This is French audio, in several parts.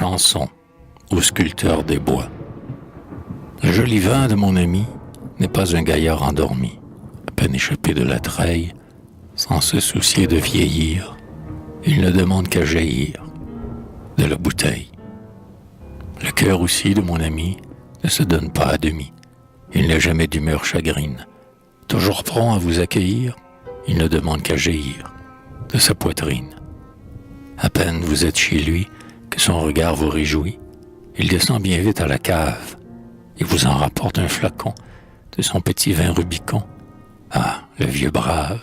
chanson au sculpteur des bois. Le joli vin de mon ami n'est pas un gaillard endormi, à peine échappé de la treille, sans se soucier de vieillir. Il ne demande qu'à jaillir de la bouteille. Le cœur aussi de mon ami ne se donne pas à demi. Il n'a jamais d'humeur chagrine. Toujours prompt à vous accueillir, il ne demande qu'à jaillir de sa poitrine. À peine vous êtes chez lui que son regard vous réjouit. Il descend bien vite à la cave et vous en rapporte un flacon de son petit vin Rubicon. Ah, le vieux brave!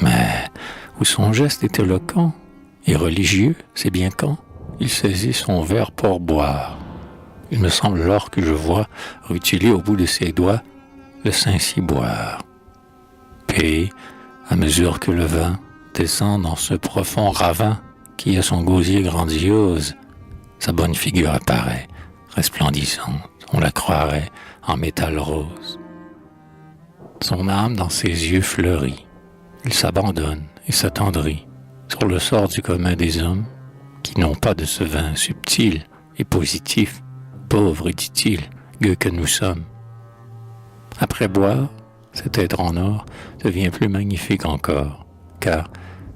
Mais où son geste est éloquent et religieux, c'est bien quand il saisit son verre pour boire. Il me semble alors que je vois rutiler au bout de ses doigts le Saint-Ciboire. Puis, à mesure que le vin descend dans ce profond ravin qui a son gosier grandiose, sa bonne figure apparaît, resplendissante, on la croirait en métal rose. Son âme dans ses yeux fleurit, il s'abandonne et s'attendrit sur le sort du commun des hommes qui n'ont pas de ce vin subtil et positif, pauvre, dit-il, gueux que nous sommes. Après boire, cet être en or devient plus magnifique encore, car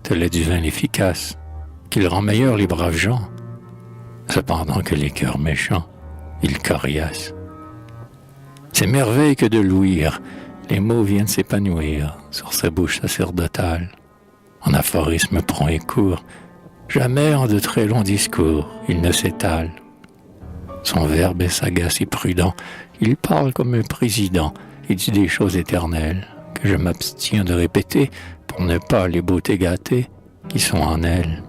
tel est du vin efficace, qu'il rend meilleur les braves gens, cependant que les cœurs méchants, ils coriassent. C'est merveille que de l'ouïr, les mots viennent s'épanouir sur sa bouche sacerdotale, en aphorismes prompt et court, jamais en de très longs discours, il ne s'étale. Son verbe est sagace et prudent, il parle comme un président et dit des choses éternelles que je m'abstiens de répéter pour ne pas les beautés gâtées qui sont en elle.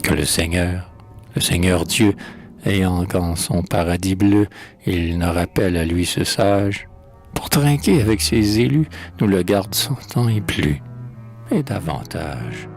Que le Seigneur Dieu, ayant qu'en son paradis bleu, il ne rappelle à lui ce sage, pour trinquer avec ses élus, nous le garde 100 ans et plus, et davantage.